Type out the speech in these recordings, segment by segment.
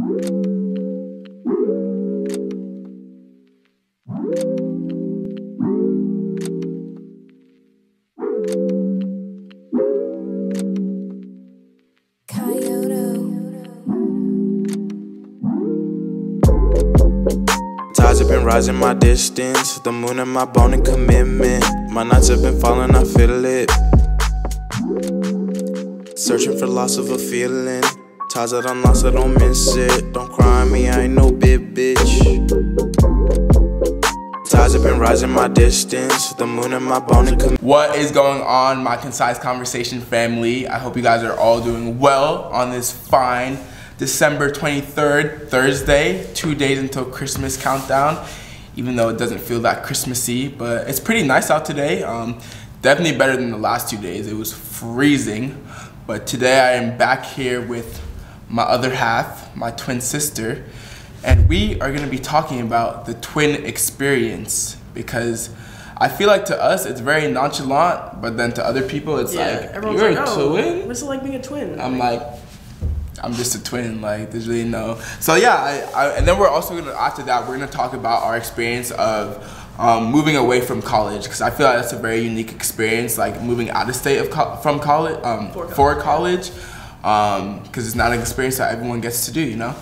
Tides have been rising my distance, the moon and my bone and commitment. My nights have been falling, I feel it. Searching for loss of a feeling. Ties that I'm lost, I don't miss it. Don't cry on me, I ain't no big bitch. Tides have been rising my distance, the moon and my bone and commitment. What is going on, my Concise Conversation family? I hope you guys are all doing well on this fine December 23rd, Thursday, 2 days until Christmas countdown, even though it doesn't feel that Christmassy, but it's pretty nice out today. Definitely better than the last 2 days. It was freezing, but today I am back here with my other half, my twin sister, and we are gonna be talking about the twin experience, because I feel like to us it's very nonchalant, but then to other people it's like, you're like, a twin? What's it like being a twin? I'm like, I'm just a twin, like there's really no. So yeah, and then we're also gonna, after that, we're gonna talk about our experience of moving away from college, because I feel like that's a very unique experience, like moving out of state from college, for college, because it's not an experience that everyone gets to do, you know?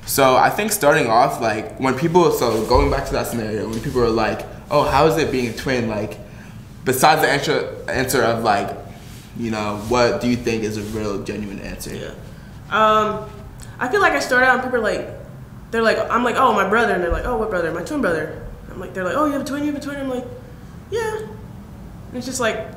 So I think starting off, like when people, so going back to that scenario, when people are like, oh, how is it being a twin? Like, besides the answer of like, you know, what do you think is a real genuine answer? Yeah. I feel like I started out and people are like, they're like, I'm like, oh, my brother, and they're like, oh, what brother? My twin brother. I'm like, they're like, oh, you have a twin, you have a twin? I'm like, yeah. And it's just like,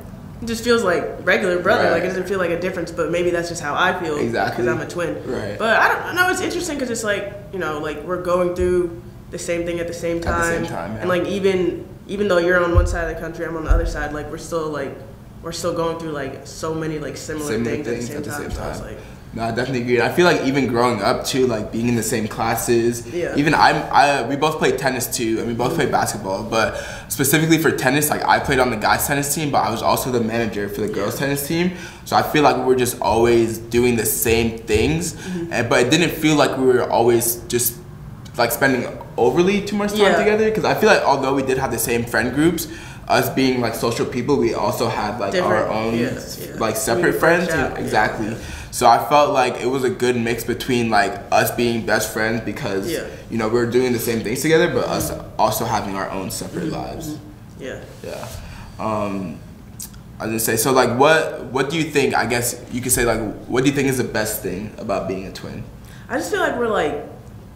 it just feels like regular brother, right. Like it doesn't feel like a difference, but maybe that's just how I feel. Exactly. Because I'm a twin. Right. But I don't know, it's interesting because it's like, you know, like we're going through the same thing at the same time. At the same time, yeah. And like even though you're on one side of the country, I'm on the other side, like we're still going through like so many like similar things at the same time. So it's like, no, I definitely agree. I feel like even growing up too, like being in the same classes. Yeah. Even we both played tennis too, and we both played basketball. But specifically for tennis, like I played on the guys' tennis team, but I was also the manager for the girls' tennis team. So I feel like we were just always doing the same things, but it didn't feel like we were always just like spending overly too much time together. Because I feel like although we did have the same friend groups, us being like social people, we also had like our own like separate friends. Exactly. Yeah. So I felt like it was a good mix between like us being best friends because you know we were doing the same things together, but us also having our own separate lives. Yeah. Yeah. I was gonna say, so like what do you think? I guess you could say like what do you think is the best thing about being a twin? I just feel like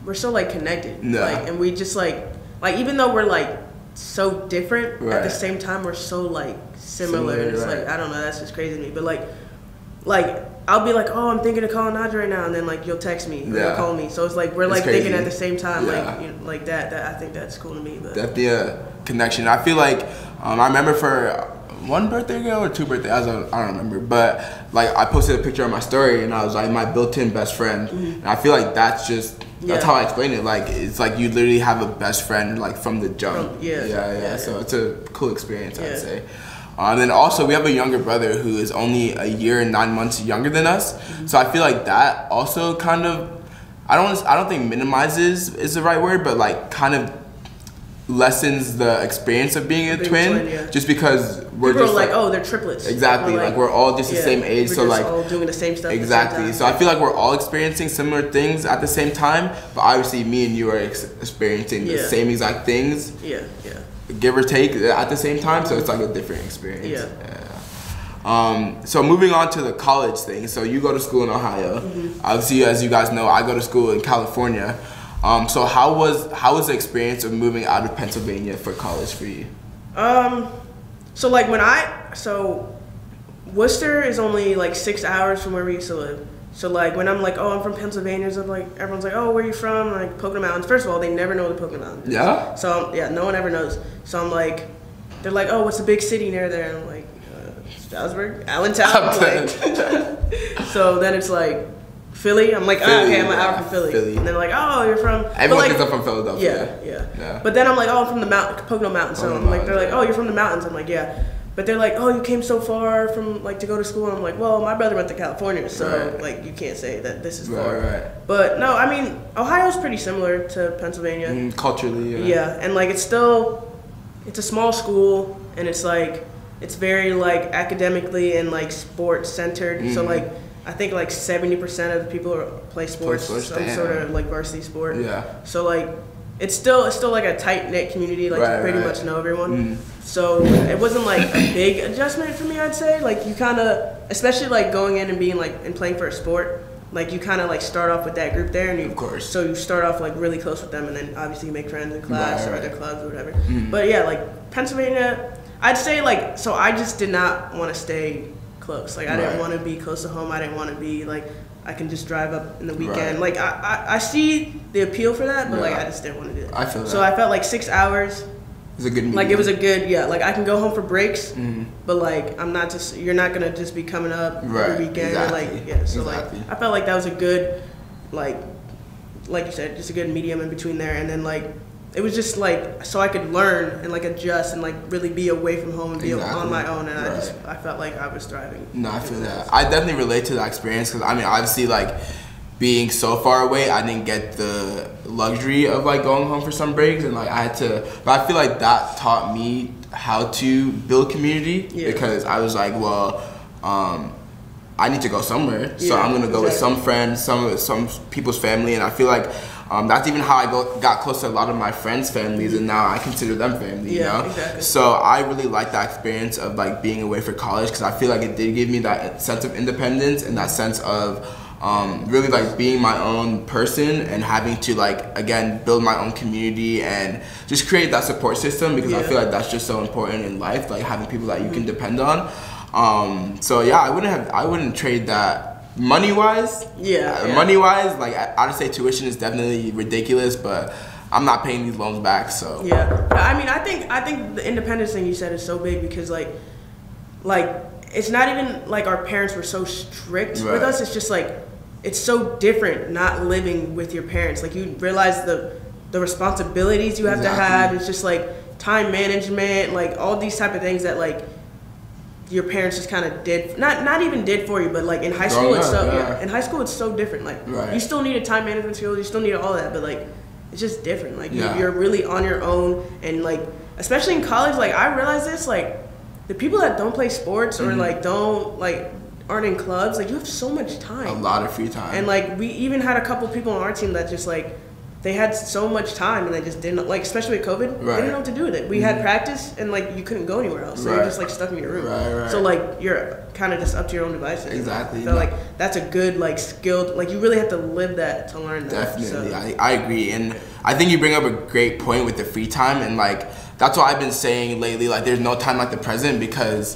we're so like connected. Yeah. Like, and we just like even though we're like so different, at the same time we're so like similar. It's like, I don't know, that's just crazy to me. But like I'll be like, oh, I'm thinking of calling Najja right now, and then like you'll text me, or you'll call me. So it's like we're like thinking at the same time, like you know, like that. I think that's cool to me. But definitely a connection. I feel like I remember for one birthday ago or two birthdays, I don't remember, but like I posted a picture on my story and I was like my built-in best friend, and I feel like that's how I explain it. Like it's like you literally have a best friend like from the jump. So it's a cool experience, I'd say. And then also we have a younger brother who is only a year and 9 months younger than us. So I feel like that also kind of, I don't think minimizes is the right word, but like kind of lessens the experience of being a twin, just because we're people just are like, oh, they're triplets. Exactly, like we're all just the same age, we're so just like all doing the same stuff. Exactly. So I feel like we're all experiencing similar things at the same time, but obviously me and you are experiencing the same exact things. Give or take at the same time, so it's like a different experience. So moving on to the college thing. So you go to school in Ohio. Obviously, as you guys know, I go to school in California. So how was the experience of moving out of Pennsylvania for college for you? So like Worcester is only like 6 hours from where we used to live. So like when I'm like, oh, I'm from Pennsylvania, so like everyone's like, oh, where are you from? I'm like, Pocono Mountains. First of all, they never know the Pocono Mountains. Yeah. So no one ever knows. So I'm like, they're like, oh, what's the big city near there? And I'm like, Stroudsburg, Allentown. Like, so then it's like Philly. I'm like, okay, I'm an hour from Philly. And they're like, oh, you're from. Everyone thinks I'm from Philadelphia. Yeah. But then I'm like, oh, I'm from the Pocono Mountains. So I'm like, they're like, oh, you're from the mountains. I'm like, yeah. but they're like, oh, you came so far from like to go to school. And I'm like, well, my brother went to California, so like you can't say that this is far. Right. But no, I mean, Ohio's pretty similar to Pennsylvania. Culturally, yeah, and like it's a small school, and it's like it's very like academically and like sports centered. So like I think like 70% of the people play sports, some sort of like varsity sport. Yeah. So like it's still like a tight knit community. Like you pretty much know everyone. So it wasn't like a big adjustment for me. I'd say like you kind of, especially like going in and being like and playing for a sport. Like you kind of like start off with that group there, and so you start off like really close with them, and then obviously you make friends in class or other clubs or whatever. But yeah, like Pennsylvania, I'd say like so I just did not want to stay close. Like I didn't want to be close to home. I didn't want to be like I can just drive up in the weekend. Like I see the appeal for that, but like I just didn't want to do that. I feel that. So I felt like 6 hours. It was a good medium. Like it was a good like I can go home for breaks, but like I'm not just you're not gonna just be coming up every weekend. Like so like I felt like that was a good like you said, just a good medium in between there, and then like it was just like so I could learn and like adjust and like really be away from home and be on my own, and I felt like I was thriving. No, I feel that. I definitely relate to that experience because I mean obviously like being so far away, I didn't get the luxury of like going home for some breaks, and like I had to. But I feel like that taught me how to build community because I was like, well, I need to go somewhere, so I'm gonna go with some friends, some people's family, and I feel like that's even how I got close to a lot of my friends' families, and now I consider them family. You know, exactly. So I really like that experience of like being away for college because I feel like it did give me that sense of independence and that sense of really like being my own person and having to like again build my own community and just create that support system because I feel like that's just so important in life, like having people that you can depend on. So yeah, I wouldn't trade that money wise. Money wise, like I'd say tuition is definitely ridiculous, but I'm not paying these loans back. So I mean I think the independence thing you said is so big because like it's not even like our parents were so strict with us. It's just like it's so different not living with your parents. Like you realize the responsibilities you have to have. It's just like time management, like all these type of things that like your parents just kind of did. Not even did for you, but like in high school it's so in high school it's so different. Like you still needed time management skills, you still needed all that, but like it's just different. Like you're really on your own, and like especially in college, like I realized this like. The people that don't play sports or like aren't in clubs, like you have so much time. A lot of free time. And like we even had a couple people on our team that just like they had so much time and they just didn't like, especially with COVID, they didn't know what to do with it. We had practice and like you couldn't go anywhere else, so you're just like stuck in your room. So like you're kind of just up to your own devices. Exactly. So like that's a good like skilled, like you really have to live that to learn that. Definitely, so. I agree, and I think you bring up a great point with the free time, and like that's what I've been saying lately. Like there's no time like the present because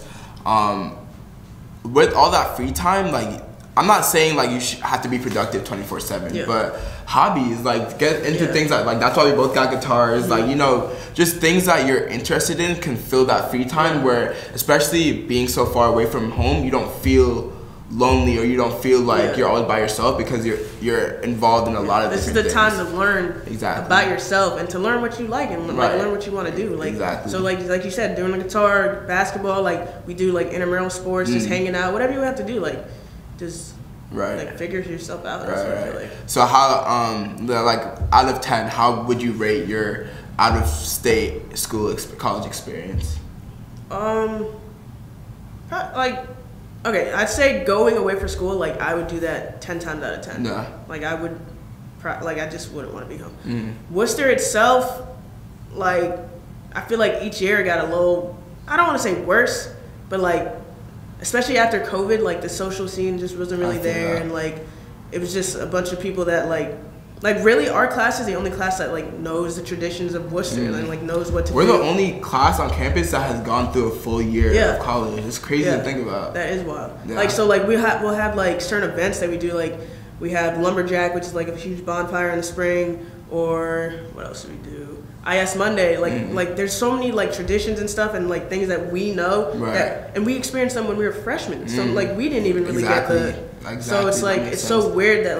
with all that free time, like I'm not saying like you should have to be productive 24/7, but hobbies, like get into things like that's why we both got guitars, like you know, just things that you're interested in can fill that free time where, especially being so far away from home, you don't feel lonely or you don't feel like you're always by yourself because you're involved in a lot of different things. This is the time to learn about yourself and to learn what you like and like learn what you want to do. Like so like you said, doing the guitar, basketball, like we do like intramural sports, just hanging out, whatever you have to do, like just like figure yourself out. That's what I feel like. So how like out of 10, how would you rate your out of state school college experience? Like okay, I'd say going away for school, like I would do that 10 times out of 10. Yeah. Like I would, like I just wouldn't want to be home. Worcester itself, like I feel like each year got a little, I don't want to say worse, but like especially after COVID, like the social scene just wasn't really there, and like it was just a bunch of people that like really our class is the only class that like knows the traditions of Worcester and like knows what to do. We're the only class on campus that has gone through a full year of college. It's crazy to think about. That is wild. Like so like we'll have like certain events that we do, like we have Lumberjack, which is like a huge bonfire in the spring, or what else do we do? IS Monday, like there's so many like traditions and stuff and like things that we know that, and we experienced them when we were freshmen. So like we didn't even really get the so it's like it's so weird that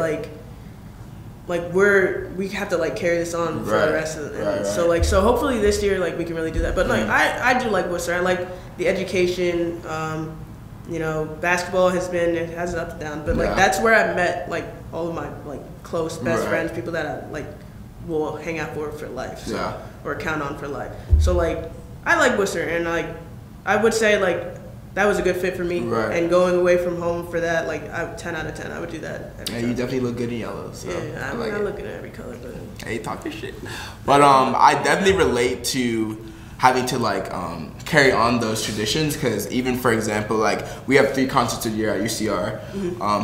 like we have to like carry this on for the rest of it. So hopefully this year like we can really do that. But like I do like Worcester. I like the education. You know, basketball has its ups and downs, but like that's where I met like all of my like close best friends, people that I like will hang out for life, or count on for life. So like I like Worcester, and like I would say like that was a good fit for me. And going away from home for that, like 10 out of 10, I would do that. And you definitely look good in yellow. So yeah, I look good in every color. But hey, talk your shit. But I definitely relate to having to like carry on those traditions, because even for example, like we have 3 concerts a year at UCR.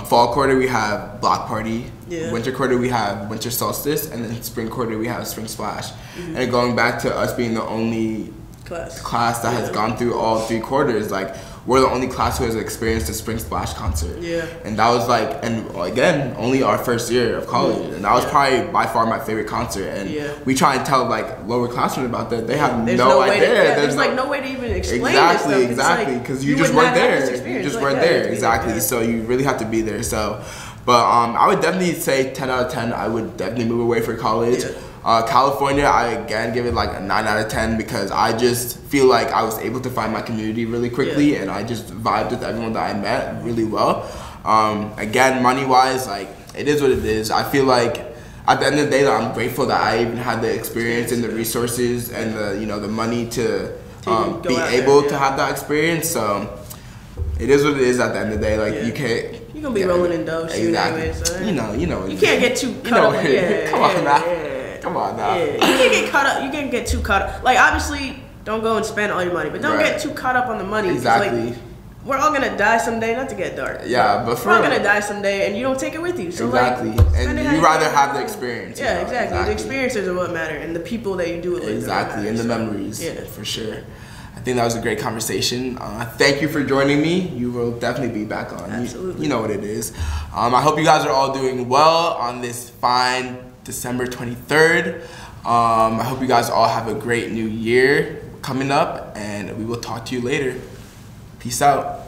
Fall quarter we have block party, winter quarter we have winter solstice, and then spring quarter we have spring splash. And going back to us being the only class that has gone through all 3 quarters, like we're the only class who has experienced a spring splash concert. And that was like, and again, only our first year of college, and that was probably by far my favorite concert. And we try and tell like lower classmen about that, they have no idea. There's like no way to even explain exactly, because you just weren't there. You just weren't there, exactly. So you really have to be there. So, but I would definitely say 10 out of 10. I would definitely move away for college. California, I again give it like a 9 out of 10, because I just feel like I was able to find my community really quickly, and I just vibed with everyone that I met really well. Again, money-wise, like it is what it is. I feel like at the end of the day, I'm grateful that I even had the experience and the resources and the the money to be able to have that experience. So it is what it is. At the end of the day, like you can't. You're gonna be rolling in dough, exactly. So, you know. You can't get too caught up. Come on now. Come on now. You can't get caught up. You can't get too caught up. Like obviously, don't go and spend all your money, but don't get too caught up on the money. Exactly. Like, we're all gonna die someday. Not to get dark. Yeah, but we're all gonna die someday, and you don't take it with you. So exactly. Like, and you rather have the experience. Yeah, exactly. The experiences are what matter, and the people that you do it with. Exactly, and the memories. Yeah, for sure. I think that was a great conversation. Thank you for joining me. You will definitely be back on. Absolutely. You know what it is. I hope you guys are all doing well on this fine December 23rd. I hope you guys all have a great new year coming up, and we will talk to you later. Peace out.